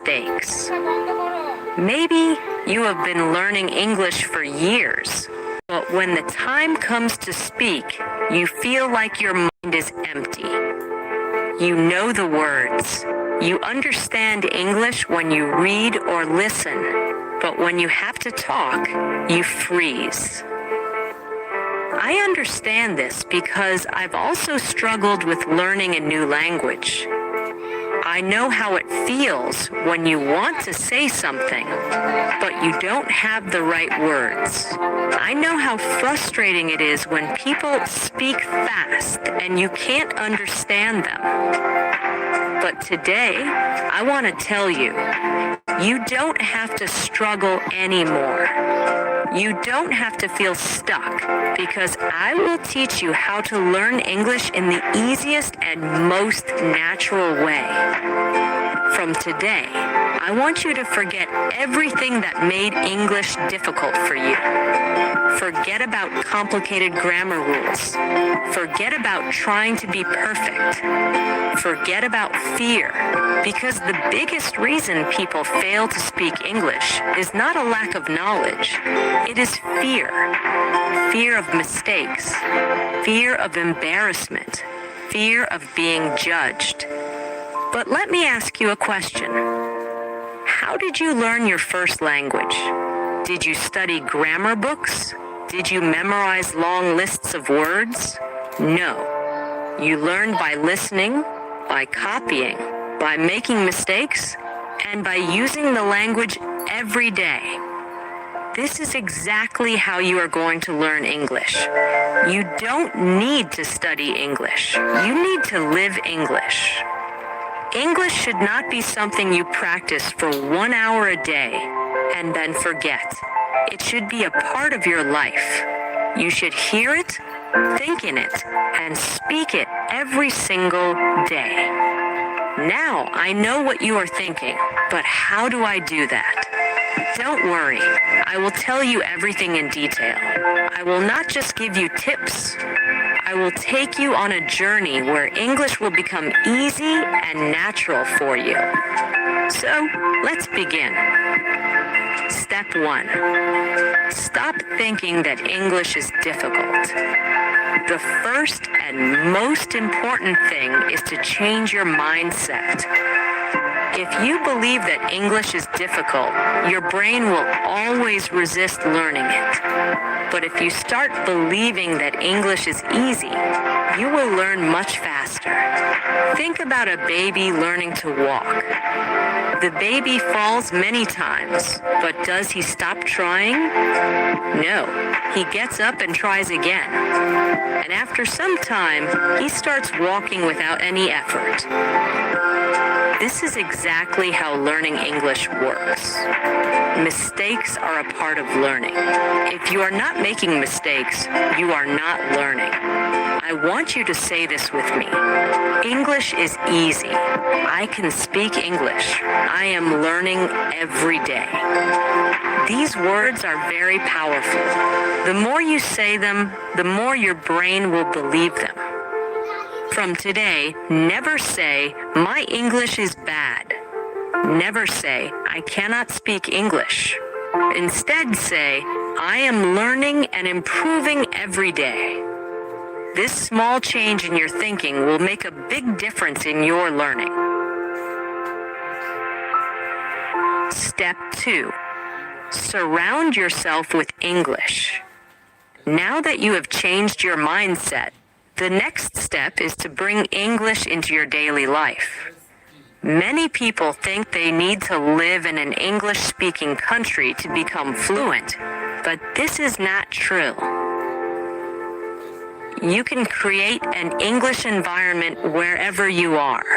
mistakes. Maybe you have been learning English for years, but when the time comes to speak, you feel like your mind is empty. You know the words. You understand English when you read or listen, but when you have to talk, you freeze. I understand this because I've also struggled with learning a new language. I know how it feels when you want to say something, but you don't have the right words. I know how frustrating it is when people speak fast and you can't understand them. But today, I want to tell you, you don't have to struggle anymore. You don't have to feel stuck because I will teach you how to learn English in the easiest and most natural way. From today, I want you to forget everything that made English difficult for you. Forget about complicated grammar rules. Forget about trying to be perfect. Forget about fear, because the biggest reason people fail to speak English is not a lack of knowledge. It is fear. Fear of mistakes. Fear of embarrassment. Fear of being judged. But let me ask you a question. How did you learn your first language? Did you study grammar books? Did you memorize long lists of words? No. You learned by listening, by copying, by making mistakes, and by using the language every day. This is exactly how you are going to learn English. You don't need to study English. You need to live English. English should not be something you practice for 1 hour a day and then forget. It should be a part of your life. You should hear it, think in it, and speak it every single day. Now I know what you are thinking, but how do I do that? Don't worry, I will tell you everything in detail. I will not just give you tips. I will take you on a journey where English will become easy and natural for you. So, let's begin. Step 1. Stop thinking that English is difficult. The first and most important thing is to change your mindset. If you believe that English is difficult, your brain will always resist learning it. But if you start believing that English is easy, you will learn much faster. Think about a baby learning to walk. The baby falls many times, but does he stop trying? No, he gets up and tries again. And after some time, he starts walking without any effort. This is exactly how learning English works. Mistakes are a part of learning. If you are not making mistakes, you are not learning. I want you to say this with me. English is easy. I can speak English. I am learning every day. These words are very powerful. The more you say them, the more your brain will believe them. From today, never say, "My English is bad." Never say, "I cannot speak English." Instead say, "I am learning and improving every day." This small change in your thinking will make a big difference in your learning. Step 2. Surround yourself with English. Now that you have changed your mindset, the next step is to bring English into your daily life. Many people think they need to live in an English-speaking country to become fluent, but this is not true. You can create an English environment wherever you are.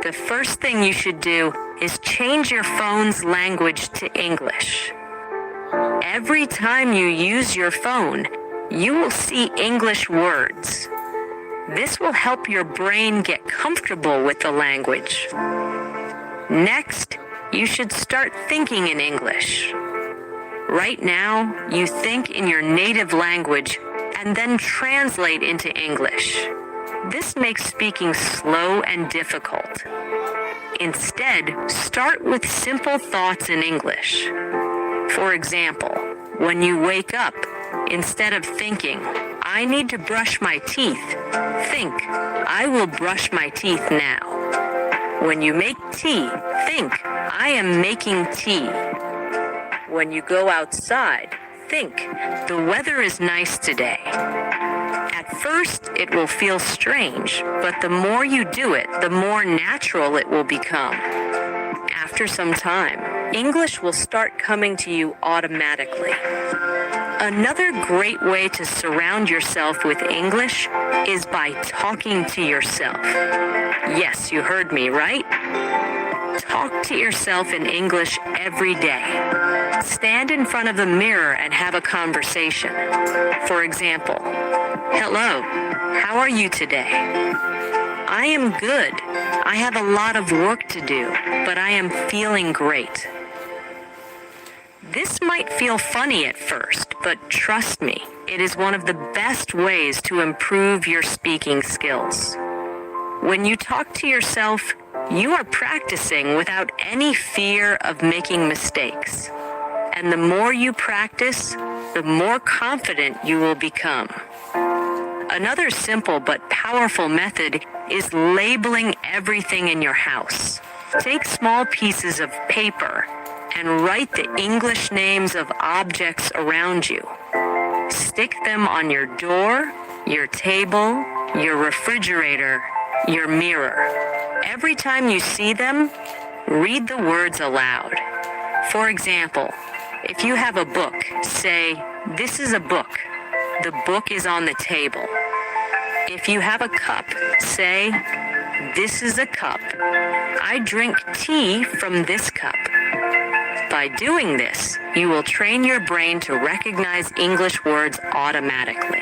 The first thing you should do is change your phone's language to English. Every time you use your phone, you will see English words. This will help your brain get comfortable with the language. Next, you should start thinking in English. Right now, you think in your native language and then translate into English. This makes speaking slow and difficult. Instead, start with simple thoughts in English. For example, when you wake up, instead of thinking, I need to brush my teeth, think, I will brush my teeth now. When you make tea, think, I am making tea. When you go outside, think, the weather is nice today. At first, it will feel strange, but the more you do it, the more natural it will become. After some time, English will start coming to you automatically. Another great way to surround yourself with English is by talking to yourself. Yes, you heard me, right? Talk to yourself in English every day. Stand in front of the mirror and have a conversation. For example, hello, how are you today? I am good. I have a lot of work to do, but I am feeling great. This might feel funny at first, but trust me, it is one of the best ways to improve your speaking skills. When you talk to yourself, you are practicing without any fear of making mistakes. And the more you practice, the more confident you will become. Another simple but powerful method is labeling everything in your house. Take small pieces of paper and write the English names of objects around you. Stick them on your door, your table, your refrigerator, your mirror. Every time you see them, read the words aloud. For example, if you have a book, say, "This is a book. The book is on the table." If you have a cup, say, "This is a cup. I drink tea from this cup." By doing this, you will train your brain to recognize English words automatically.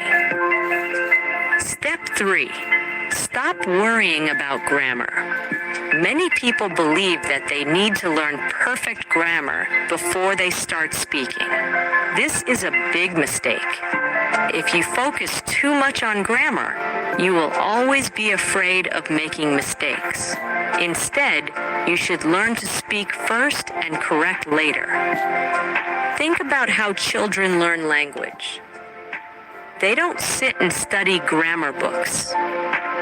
Step 3. Stop worrying about grammar. Many people believe that they need to learn perfect grammar before they start speaking. This is a big mistake. If you focus too much on grammar, you will always be afraid of making mistakes. Instead, you should learn to speak first and correct later. Think about how children learn language. They don't sit and study grammar books.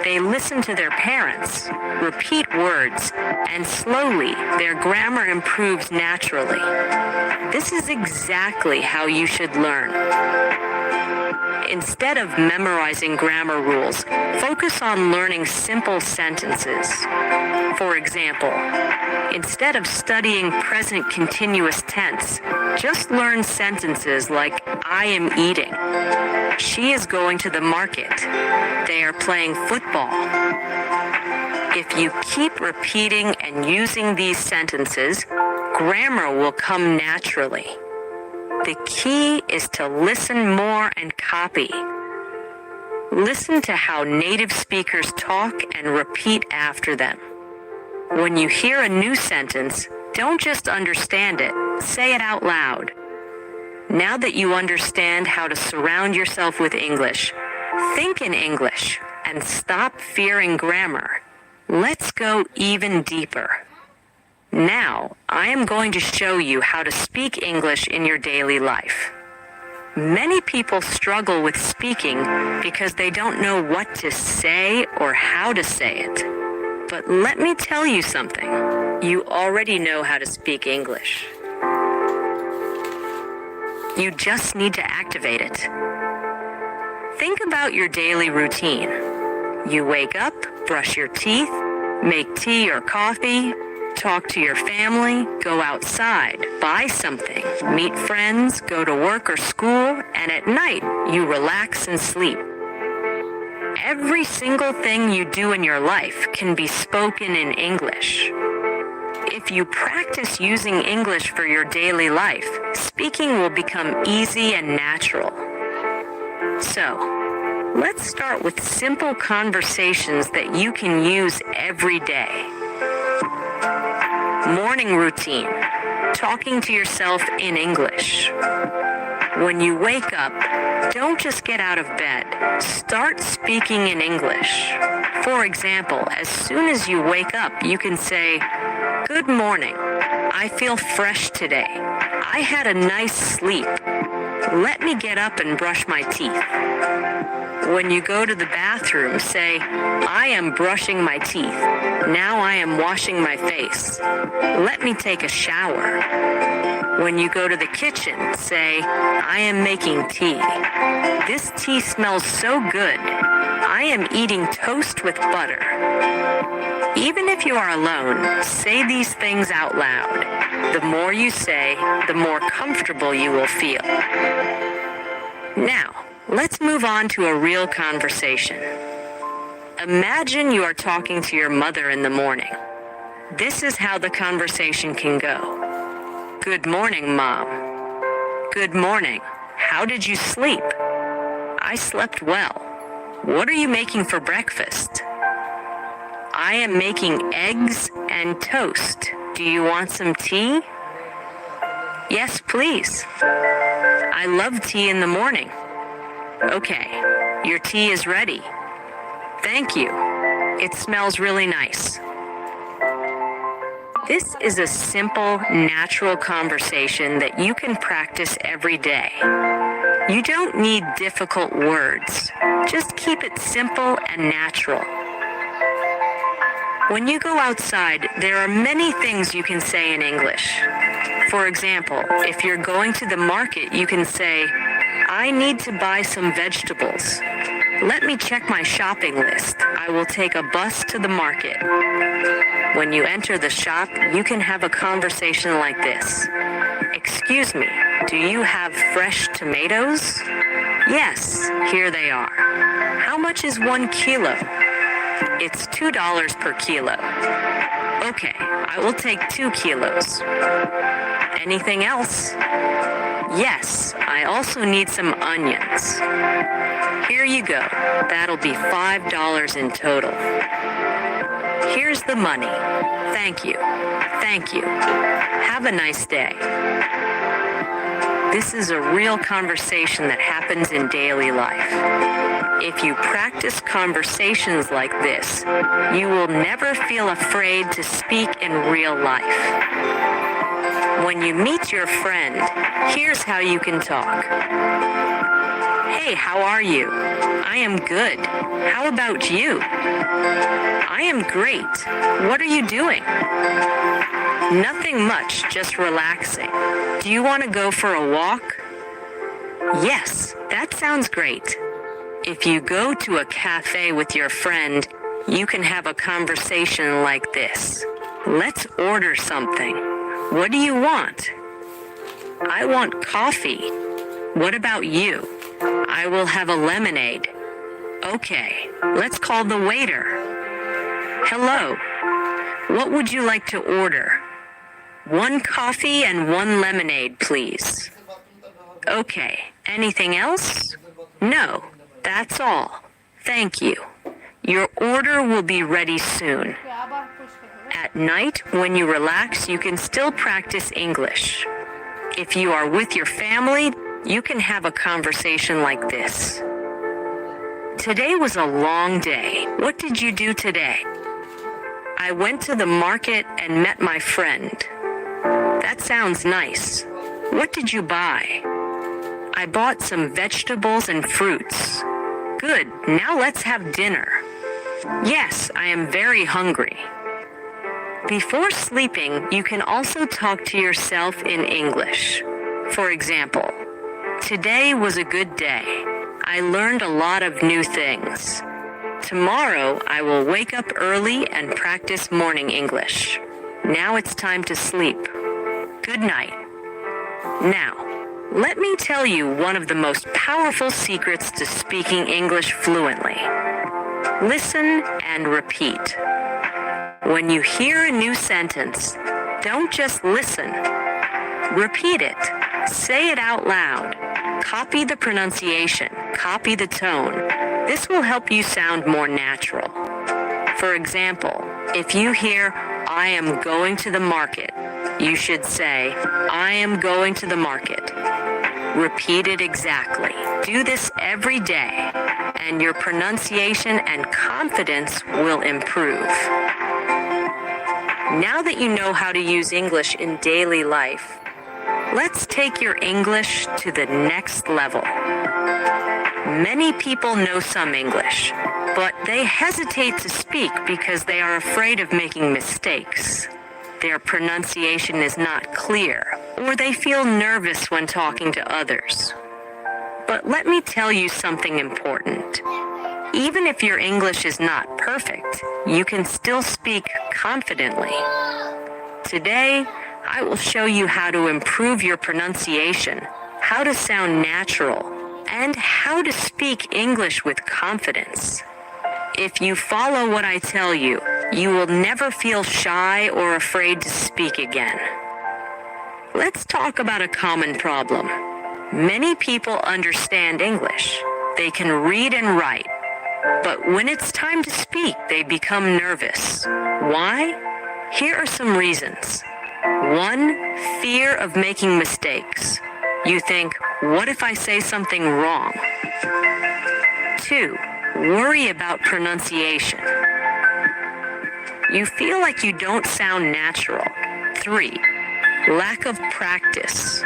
They listen to their parents, repeat words, and slowly their grammar improves naturally. This is exactly how you should learn. Instead of memorizing grammar rules, focus on learning simple sentences. For example, instead of studying present continuous tense, just learn sentences like, I am eating. She is going to the market. They are playing football. If you keep repeating and using these sentences, grammar will come naturally. The key is to listen more and copy. Listen to how native speakers talk and repeat after them. When you hear a new sentence, don't just understand it, say it out loud. Now that you understand how to surround yourself with English, think in English and stop fearing grammar. Let's go even deeper. Now, I am going to show you how to speak English in your daily life. Many people struggle with speaking because they don't know what to say or how to say it. But let me tell you something. You already know how to speak English. You just need to activate it. Think about your daily routine. You wake up, brush your teeth, make tea or coffee, talk to your family, go outside, buy something, meet friends, go to work or school, and at night, you relax and sleep. Every single thing you do in your life can be spoken in English. If you practice using English for your daily life, speaking will become easy and natural. So, let's start with simple conversations that you can use every day. Morning routine. Talking to yourself in English. When you wake up, don't just get out of bed. Start speaking in English. For example, as soon as you wake up, you can say, "Good morning. I feel fresh today. I had a nice sleep. Let me get up and brush my teeth." When you go to the bathroom, say, "I am brushing my teeth. Now I am washing my face. Let me take a shower." When you go to the kitchen, say, "I am making tea. This tea smells so good. I am eating toast with butter." Even if you are alone, say these things out loud. The more you say, the more comfortable you will feel. Now, let's move on to a real conversation. Imagine you are talking to your mother in the morning. This is how the conversation can go. "Good morning, Mom." "Good morning. How did you sleep?" "I slept well. What are you making for breakfast?" "I am making eggs and toast. Do you want some tea?" "Yes, please. I love tea in the morning." "Okay, your tea is ready." "Thank you. It smells really nice." This is a simple, natural conversation that you can practice every day. You don't need difficult words. Just keep it simple and natural. When you go outside, there are many things you can say in English. For example, if you're going to the market, you can say, "I need to buy some vegetables. Let me check my shopping list. I will take a bus to the market." When you enter the shop, you can have a conversation like this. "Excuse me, do you have fresh tomatoes?" "Yes, here they are." "How much is 1 kilo?" "It's $2 per kilo." "Okay, I will take 2 kilos." "Anything else?" "Yes, I also need some onions." "Here you go. That'll be $5 in total." "Here's the money. Thank you. Thank you. Have a nice day." This is a real conversation that happens in daily life. If you practice conversations like this, you will never feel afraid to speak in real life. When you meet your friend, here's how you can talk. "Hey, how are you?" "I am good. How about you?" "I am great. What are you doing?" "Nothing much, just relaxing. Do you want to go for a walk?" "Yes, that sounds great." If you go to a cafe with your friend, you can have a conversation like this. "Let's order something. What do you want?" "I want coffee." "What about you?" "I will have a lemonade." "Okay, let's call the waiter." "Hello. What would you like to order?" "1 coffee and 1 lemonade, please." "Okay, anything else?" "No, that's all. Thank you. Your order will be ready soon." At night, when you relax, you can still practice English. If you are with your family, you can have a conversation like this. "Today was a long day. What did you do today?" "I went to the market and met my friend." "That sounds nice. What did you buy?" "I bought some vegetables and fruits." "Good. Now let's have dinner." "Yes, I am very hungry." Before sleeping, you can also talk to yourself in English. For example, "Today was a good day. I learned a lot of new things. Tomorrow, I will wake up early and practice morning English. Now it's time to sleep. Good night." Now, let me tell you one of the most powerful secrets to speaking English fluently. Listen and repeat. When you hear a new sentence, don't just listen. Repeat it. Say it out loud. Copy the pronunciation. Copy the tone. This will help you sound more natural. For example, if you hear, "I am going to the market," you should say, "I am going to the market." Repeat it exactly. Do this every day, and your pronunciation and confidence will improve. Now that you know how to use English in daily life, let's take your English to the next level. Many people know some English, but they hesitate to speak because they are afraid of making mistakes. Their pronunciation is not clear, or they feel nervous when talking to others. But let me tell you something important. Even if your English is not perfect, you can still speak confidently. Today, I will show you how to improve your pronunciation, how to sound natural, and how to speak English with confidence. If you follow what I tell you, you will never feel shy or afraid to speak again. Let's talk about a common problem. Many people understand English. They can read and write. But when it's time to speak, they become nervous. Why? Here are some reasons. 1, fear of making mistakes. You think, what if I say something wrong? 2, worry about pronunciation. You feel like you don't sound natural. 3, lack of practice.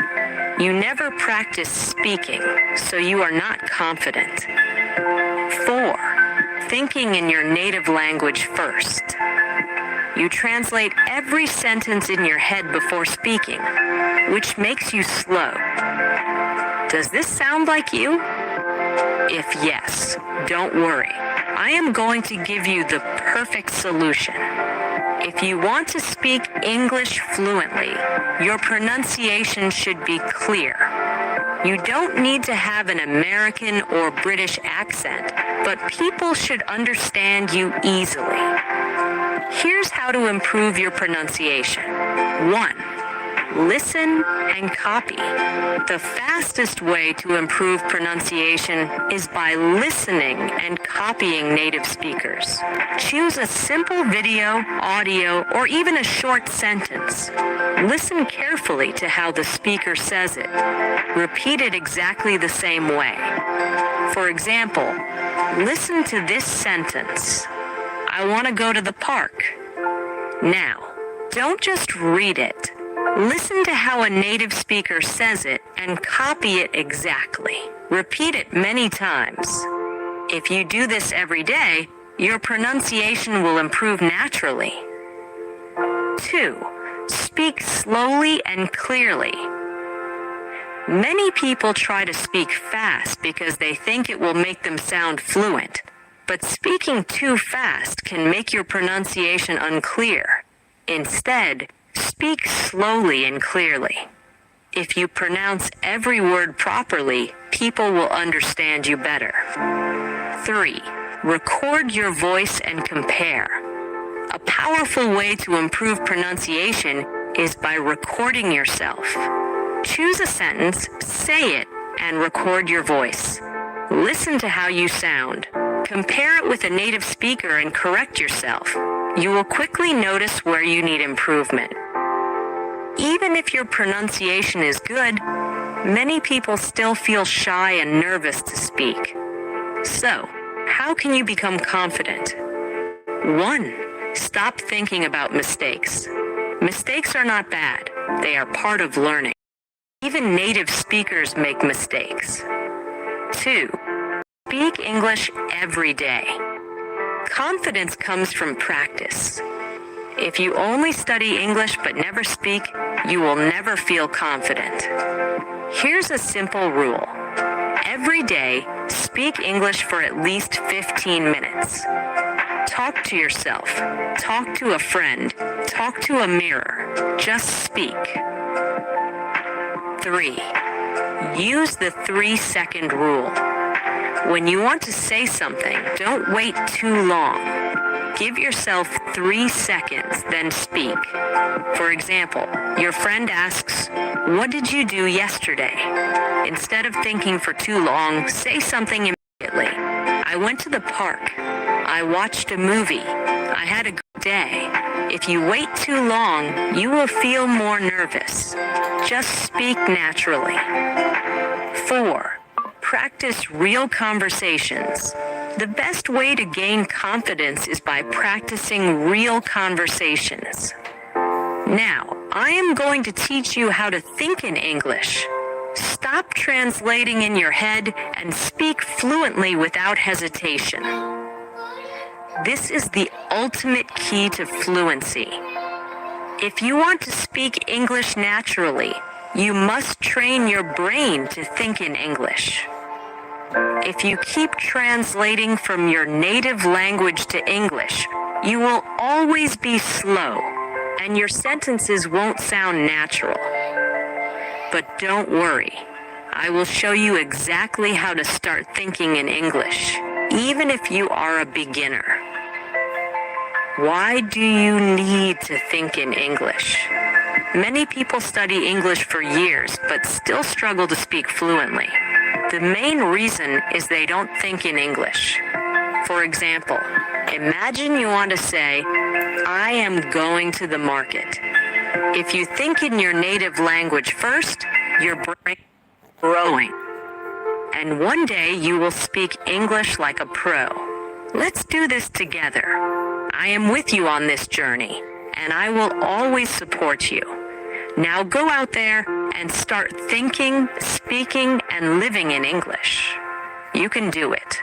You never practice speaking, so you are not confident. 4, thinking in your native language first. You translate every sentence in your head before speaking, which makes you slow. Does this sound like you? If yes, don't worry. I am going to give you the perfect solution. If you want to speak English fluently, your pronunciation should be clear. You don't need to have an American or British accent, but people should understand you easily. Here's how to improve your pronunciation. 1, listen and copy. The fastest way to improve pronunciation is by listening and copying native speakers. Choose a simple video, audio, or even a short sentence. Listen carefully to how the speaker says it. Repeat it exactly the same way. For example, listen to this sentence. I want to go to the park. Now, don't just read it. Listen to how a native speaker says it and copy it exactly. Repeat it many times. If you do this every day, your pronunciation will improve naturally. 2, speak slowly and clearly. Many people try to speak fast because they think it will make them sound fluent. But speaking too fast can make your pronunciation unclear. Instead, speak slowly and clearly. If you pronounce every word properly, people will understand you better. 3, record your voice and compare. A powerful way to improve pronunciation is by recording yourself. Choose a sentence, say it, and record your voice. Listen to how you sound. Compare it with a native speaker and correct yourself. You will quickly notice where you need improvement. Even if your pronunciation is good, many people still feel shy and nervous to speak. So, how can you become confident? 1, stop thinking about mistakes. Mistakes are not bad. They are part of learning. Even native speakers make mistakes. 2, speak English every day. Confidence comes from practice. If you only study English but never speak, you will never feel confident. Here's a simple rule. Every day, speak English for at least 15 minutes. Talk to yourself. Talk to a friend. Talk to a mirror. Just speak. 3, use the 3-second rule. When you want to say something, don't wait too long. Give yourself 3 seconds, then speak. For example, your friend asks, "What did you do yesterday?" Instead of thinking for too long, say something immediately. "I went to the park. I watched a movie. I had a good day." If you wait too long, you will feel more nervous. Just speak naturally. 4. Practice real conversations. The best way to gain confidence is by practicing real conversations. Now, I am going to teach you how to think in English. Stop translating in your head and speak fluently without hesitation. This is the ultimate key to fluency. If you want to speak English naturally, you must train your brain to think in English. If you keep translating from your native language to English, you will always be slow, and your sentences won't sound natural. But don't worry, I will show you exactly how to start thinking in English, even if you are a beginner. Why do you need to think in English? Many people study English for years but still struggle to speak fluently. The main reason is they don't think in English. For example, imagine you want to say, I am going to the market. If you think in your native language first, your brain is growing. And one day you will speak English like a pro. Let's do this together. I am with you on this journey, and I will always support you. Now go out there and start thinking, speaking, and living in English. You can do it.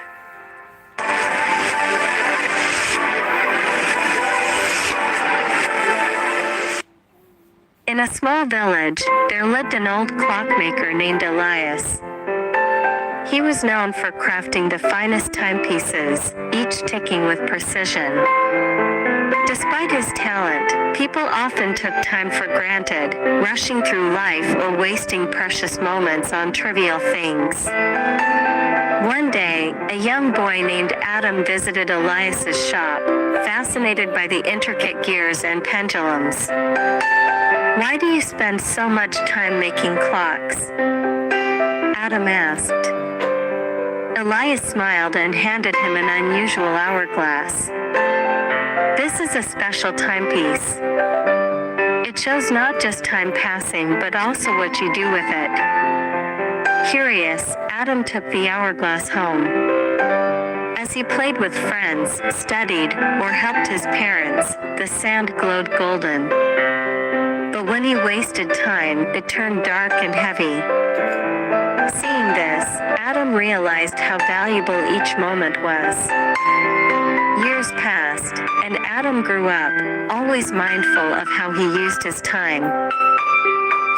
In a small village, there lived an old clockmaker named Elias. He was known for crafting the finest timepieces, each ticking with precision. Despite his talent, people often took time for granted, rushing through life or wasting precious moments on trivial things. One day, a young boy named Adam visited Elias's shop, fascinated by the intricate gears and pendulums. Why do you spend so much time making clocks? Adam asked. Elias smiled and handed him an unusual hourglass. This is a special timepiece. It shows not just time passing, but also what you do with it. Curious, Adam took the hourglass home. As he played with friends, studied, or helped his parents, the sand glowed golden. But when he wasted time, it turned dark and heavy. Seeing this, Adam realized how valuable each moment was. Years passed, and Adam grew up, always mindful of how he used his time.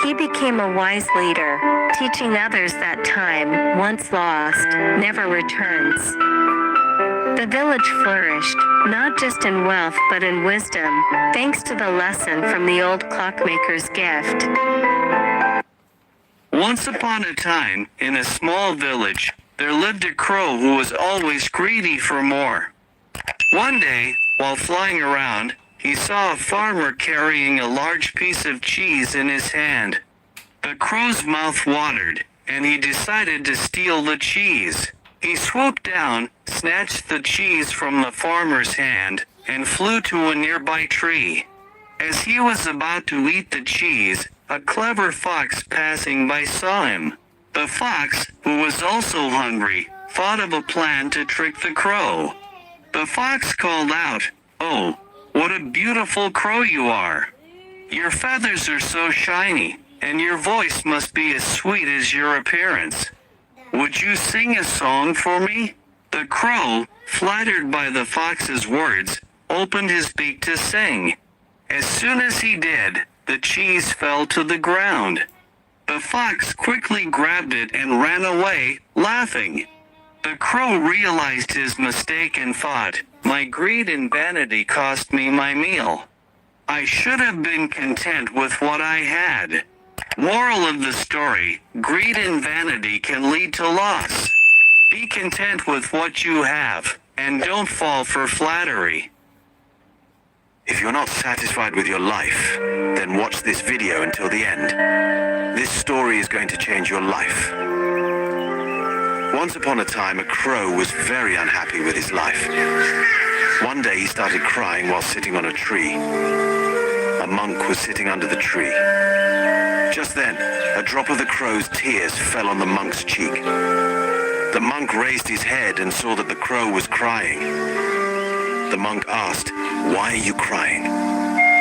He became a wise leader, teaching others that time, once lost, never returns. The village flourished, not just in wealth but in wisdom, thanks to the lesson from the old clockmaker's gift. Once upon a time, in a small village, there lived a crow who was always greedy for more. One day, while flying around, he saw a farmer carrying a large piece of cheese in his hand. The crow's mouth watered, and he decided to steal the cheese. He swooped down, snatched the cheese from the farmer's hand, and flew to a nearby tree. As he was about to eat the cheese, a clever fox passing by saw him. The fox, who was also hungry, thought of a plan to trick the crow. The fox called out, "Oh, what a beautiful crow you are! Your feathers are so shiny, and your voice must be as sweet as your appearance. Would you sing a song for me?" The crow, flattered by the fox's words, opened his beak to sing. As soon as he did, the cheese fell to the ground. The fox quickly grabbed it and ran away, laughing. The crow realized his mistake and thought, "My greed and vanity cost me my meal. I should have been content with what I had." Moral of the story, greed and vanity can lead to loss. Be content with what you have, and don't fall for flattery. If you're not satisfied with your life, then watch this video until the end. This story is going to change your life. Once upon a time, a crow was very unhappy with his life. One day he started crying while sitting on a tree. A monk was sitting under the tree. Just Just then, a drop of the crow's tears fell on the monk's cheek. The monk raised his head and saw that the crow was crying. The monk asked, "Why are you crying?"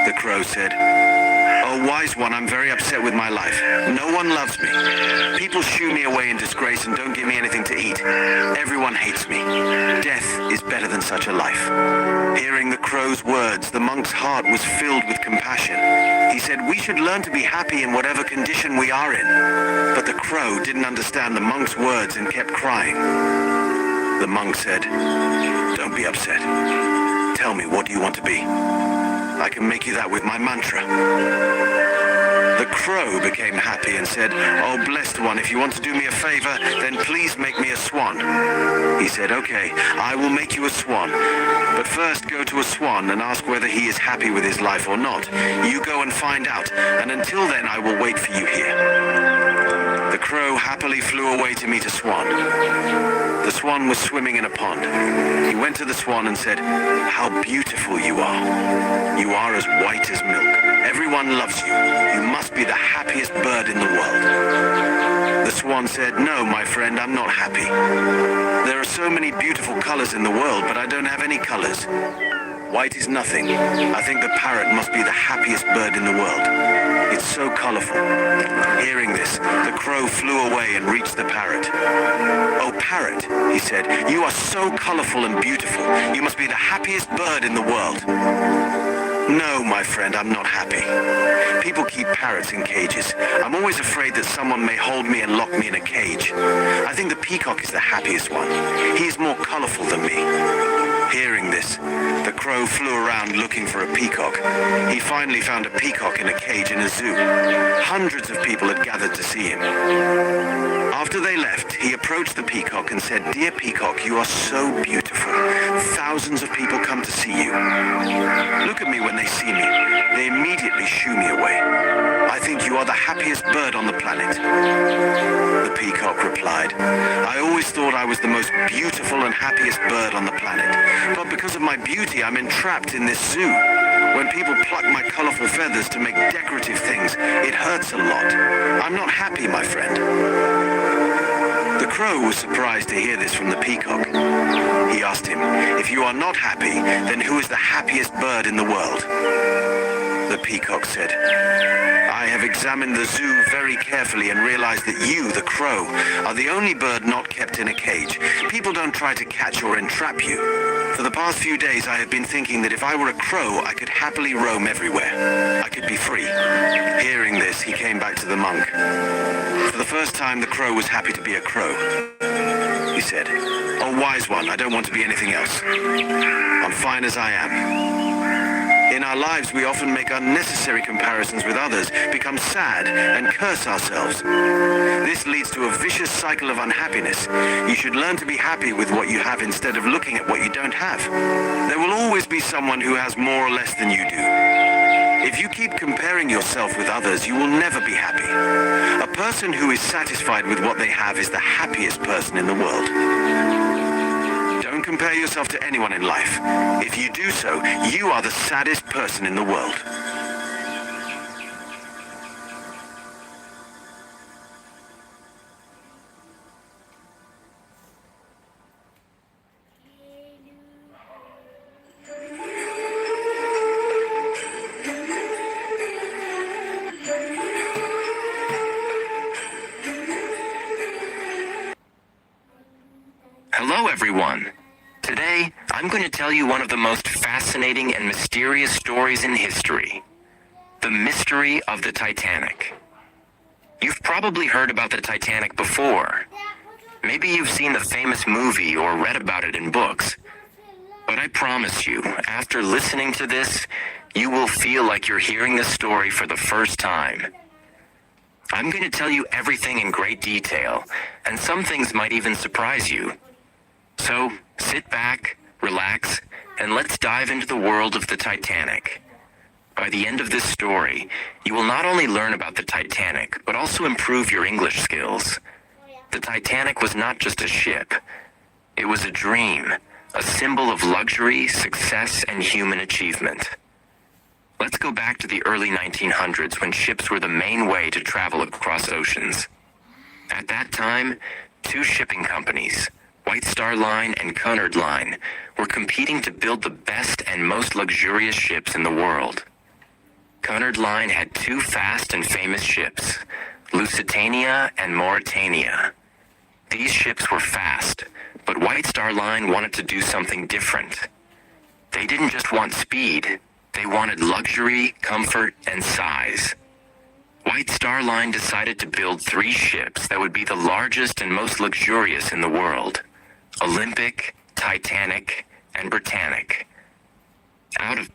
The crow said, "Oh, wise one, I'm very upset with my life. No one loves me. People shoo me away in disgrace and don't give me anything to eat. Everyone hates me. Death is better than such a life." Hearing the crow's words, the monk's heart was filled with compassion. He said, "We should learn to be happy in whatever condition we are in." But the crow didn't understand the monk's words and kept crying. The monk said, "Don't be upset. Tell me, what do you want to be? I can make you that with my mantra." The crow became happy and said, "Oh, blessed one, if you want to do me a favor, then please make me a swan." He said, "Okay, I will make you a swan. But first go to a swan and ask whether he is happy with his life or not. You go and find out, and until then I will wait for you here." The crow happily flew away to meet a swan. The swan was swimming in a pond. He went to the swan and said, "How beautiful you are. You are as white as milk. Everyone loves you. You must be the happiest bird in the world." The swan said, "No, my friend, I'm not happy. There are so many beautiful colors in the world, but I don't have any colors. White is nothing. I think the parrot must be the happiest bird in the world. It's so colorful." Hearing this, the crow flew away and reached the parrot. "Oh, parrot," he said, "you are so colorful and beautiful. You must be the happiest bird in the world." "No, my friend, I'm not happy. People keep parrots in cages. I'm always afraid that someone may hold me and lock me in a cage. I think the peacock is the happiest one. He is more colorful than me." Hearing this, the crow flew around looking for a peacock. He finally found a peacock in a cage in a zoo. Hundreds of people had gathered to see him. After they left, he approached the peacock and said, "Dear peacock, you are so beautiful. Thousands of people come to see you. Look at me when they see me. They immediately shoo me away. I think you are the happiest bird on the planet." The peacock replied, "I always thought I was the most beautiful and happiest bird on the planet. But because of my beauty, I'm entrapped in this zoo. When people pluck my colorful feathers to make decorative things, it hurts a lot. I'm not happy, my friend." The crow was surprised to hear this from the peacock. He asked him, "If you are not happy, then who is the happiest bird in the world?" The peacock said, "I have examined the zoo very carefully and realized that you, the crow, are the only bird not kept in a cage. People don't try to catch or entrap you. For the past few days, I have been thinking that if I were a crow, I could happily roam everywhere. I could be free." Hearing this, he came back to the monk. For the first time, the crow was happy to be a crow. He said, "Oh, wise one, I don't want to be anything else. I'm fine as I am." In our lives, we often make unnecessary comparisons with others, become sad, and curse ourselves. This leads to a vicious cycle of unhappiness. You should learn to be happy with what you have instead of looking at what you don't have. There will always be someone who has more or less than you do. If you keep comparing yourself with others, you will never be happy. A person who is satisfied with what they have is the happiest person in the world. Don't compare yourself to anyone in life. If you do so, you are the saddest person in the world. Hello, everyone. Today, I'm going to tell you one of the most fascinating and mysterious stories in history. The mystery of the Titanic. You've probably heard about the Titanic before. Maybe you've seen the famous movie or read about it in books. But I promise you, after listening to this, you will feel like you're hearing this story for the first time. I'm going to tell you everything in great detail, and some things might even surprise you. So, sit back, relax, and let's dive into the world of the Titanic. By the end of this story, you will not only learn about the Titanic, but also improve your English skills. The Titanic was not just a ship. It was a dream, a symbol of luxury, success, and human achievement. Let's go back to the early 1900s when ships were the main way to travel across oceans. At that time, two shipping companies, White Star Line and Cunard Line, were competing to build the best and most luxurious ships in the world. Cunard Line had two fast and famous ships, Lusitania and Mauretania. These ships were fast, but White Star Line wanted to do something different. They didn't just want speed, they wanted luxury, comfort, and size. White Star Line decided to build 3 ships that would be the largest and most luxurious in the world: Olympic, Titanic, and Britannic. Out of